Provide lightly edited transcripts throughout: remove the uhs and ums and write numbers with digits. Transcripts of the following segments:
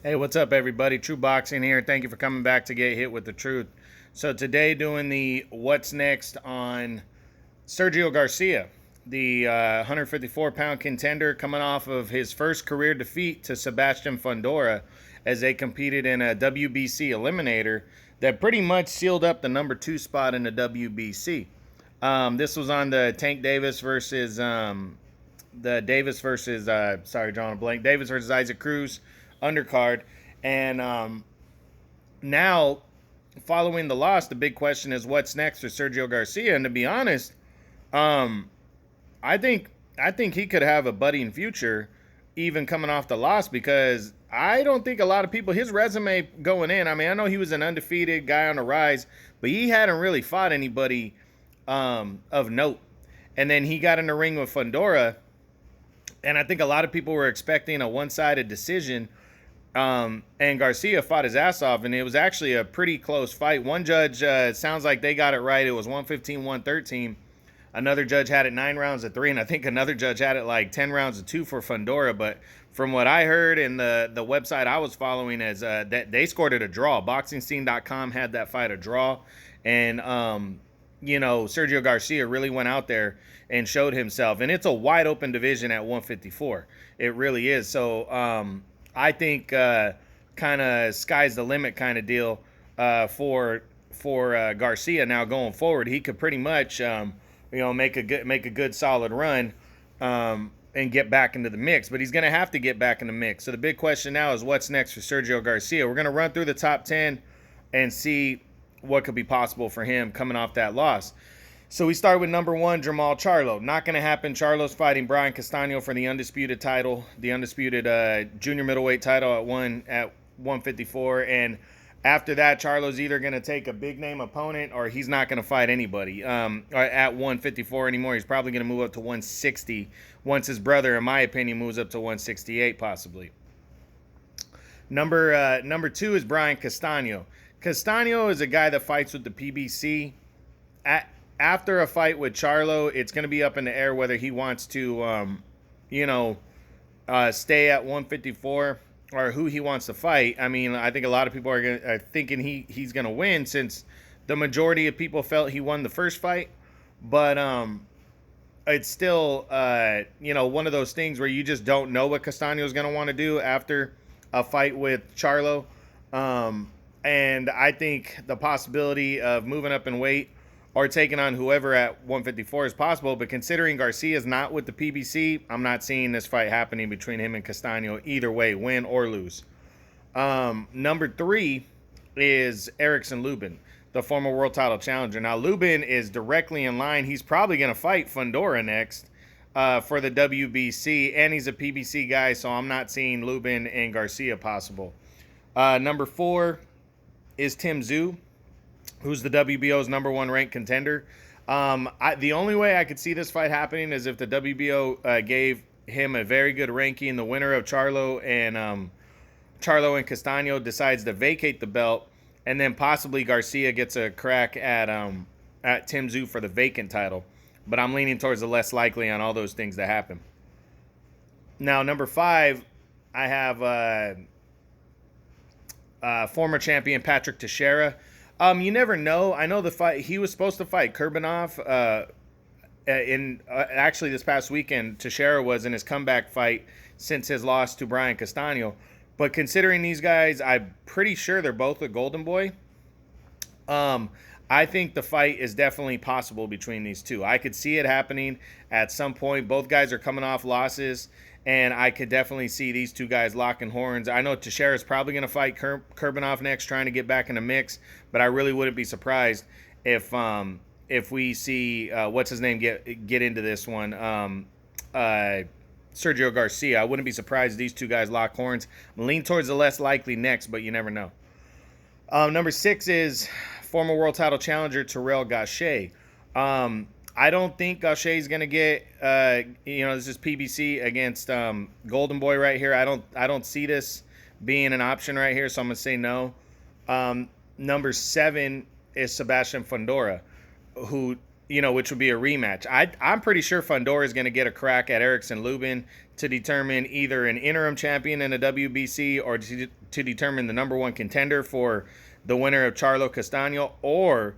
Hey, what's up, everybody? True Boxing here. Thank you for coming back to get hit with the truth. So today, doing the what's next on Sergio Garcia, the 154-pound contender, coming off of his first career defeat to Sebastian Fundora as they competed in a WBC eliminator that pretty much sealed up the number 2 spot in the WBC. This was on the Tank Davis versus the Davis versus drawing a blank. Davis versus Isaac Cruz undercard, and now following the loss, the big question is what's next for Sergio Garcia. And to be honest, um, I think he could have a budding future, even coming off the loss, because I don't think a lot of people, his resume going in. I mean, I know he was an undefeated guy on the rise, but he hadn't really fought anybody of note. And then he got in the ring with Fundora, and I think a lot of people were expecting a one-sided decision. And Garcia fought his ass off, and it was actually a pretty close fight. One judge, sounds like they got it right. It was 115, 113. Another judge had it 9 rounds to 3, and I think another judge had it like 10 rounds to 2 for Fundora. But from what I heard in the website I was following, is that they scored it a draw. BoxingScene.com had that fight a draw, and Sergio Garcia really went out there and showed himself. And it's a wide open division at 154. It really is. So I think kind of sky's the limit kind of deal for Garcia now going forward. He could pretty much make a good solid run and get back into the mix. But he's going to have to get back in the mix. So the big question now is what's next for Sergio Garcia. We're going to run through the top 10 and see what could be possible for him coming off that loss. So we start with number 1, Jamal Charlo. Not going to happen. Charlo's fighting Brian Castano for the undisputed title, the undisputed Junior Middleweight title at 154. And after that, Charlo's either going to take a big name opponent or he's not going to fight anybody at 154 anymore. He's probably going to move up to 160 once his brother, in my opinion, moves up to 168 possibly. Number 2 is Brian Castano. Castano is a guy that fights with the PBC. After a fight with Charlo, it's going to be up in the air whether he wants to, stay at 154 or who he wants to fight. I mean, I think a lot of people are thinking he's going to win, since the majority of people felt he won the first fight. But it's still, one of those things where you just don't know what Castano is going to want to do after a fight with Charlo. And I think the possibility of moving up in weight or taking on whoever at 154 is possible. But considering Garcia's not with the PBC, I'm not seeing this fight happening between him and Castano either way, win or lose. Number 3 is Erickson Lubin, the former world title challenger. Now, Lubin is directly in line. He's probably going to fight Fundora next for the WBC, and he's a PBC guy, so I'm not seeing Lubin and Garcia possible. Number 4 is Tim Tszyu, who's the WBO's number 1 ranked contender. The only way I could see this fight happening is if the WBO gave him a very good ranking. The winner of Charlo and Castano decides to vacate the belt, and then possibly Garcia gets a crack at Tim Tszyu for the vacant title. But I'm leaning towards the less likely on all those things to happen. Now, number 5, I have former champion Patrick Teixeira. You never know. I know the fight, he was supposed to fight Kurbanov actually this past weekend. Teixeira was in his comeback fight since his loss to Brian Castano. But considering these guys, I'm pretty sure they're both a Golden Boy. I think the fight is definitely possible between these two. I could see it happening at some point. Both guys are coming off losses, and I could definitely see these two guys locking horns. I know Teixeira is probably going to fight Kurbanov next, trying to get back in the mix, but I really wouldn't be surprised if we see what's his name get into this one, Sergio Garcia. I wouldn't be surprised if these two guys lock horns. I'm leaning towards the less likely next, but you never know. Number 6 is former world title challenger Terrell Gausha. I don't think Gausha is going to get, this is PBC against Golden Boy right here. I don't see this being an option right here, so I'm going to say no. Number 7 is Sebastian Fundora, who, which would be a rematch. I'm pretty sure Fundora is going to get a crack at Erickson Lubin, to determine either an interim champion in a WBC or to determine the #1 contender for the winner of Charlo Castano or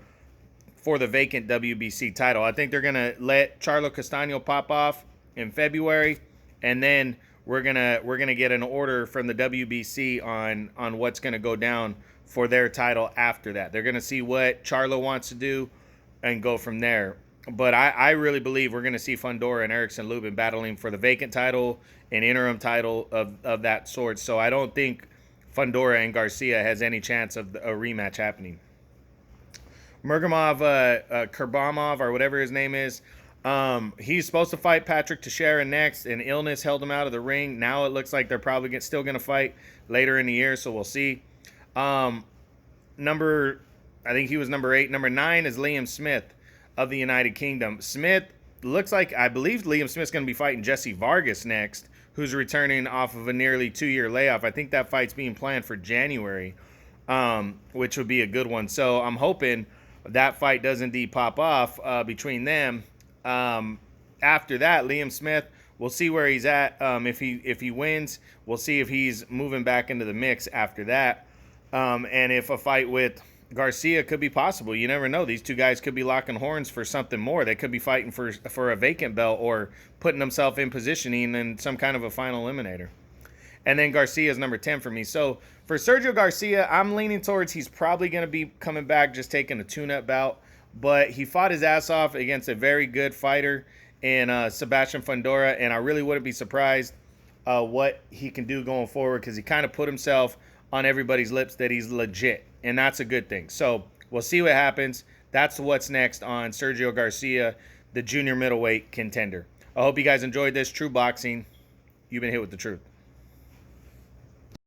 for the vacant WBC title. I think they're going to let Charlo Castano pop off in February, and then we're gonna get an order from the WBC on what's going to go down for their title after that. They're going to see what Charlo wants to do and go from there. But I really believe we're going to see Fundora and Erickson Lubin battling for the vacant title, an interim title of that sort. So I don't think Fundora and Garcia has any chance of a rematch happening. Murgamov, Kurbamov, or whatever his name is, he's supposed to fight Patrick Teixeira next. An illness held him out of the ring. Now it looks like they're probably still going to fight later in the year, so we'll see. I think he was number 8. Number 9 is Liam Smith of the United Kingdom. Smith looks like, I believe Liam Smith's going to be fighting Jesse Vargas next, who's returning off of a nearly 2-year layoff. I think that fight's being planned for January, which would be a good one. So I'm hoping that fight does indeed pop off between them. After that, Liam Smith, we'll see where he's at. If he wins, we'll see if he's moving back into the mix after that. And if a fight with Garcia could be possible. You never know. These two guys could be locking horns for something more. They could be fighting for a vacant belt or putting themselves in positioning in some kind of a final eliminator. And then Garcia is number 10 for me. So for Sergio Garcia, I'm leaning towards he's probably going to be coming back just taking a tune-up bout. But he fought his ass off against a very good fighter in Sebastian Fundora, and I really wouldn't be surprised what he can do going forward because he kind of put himself on everybody's lips that he's legit, and that's a good thing. So we'll see what happens. That's what's next on Sergio Garcia, the junior middleweight contender. I hope you guys enjoyed this. True Boxing. You've been hit with the truth.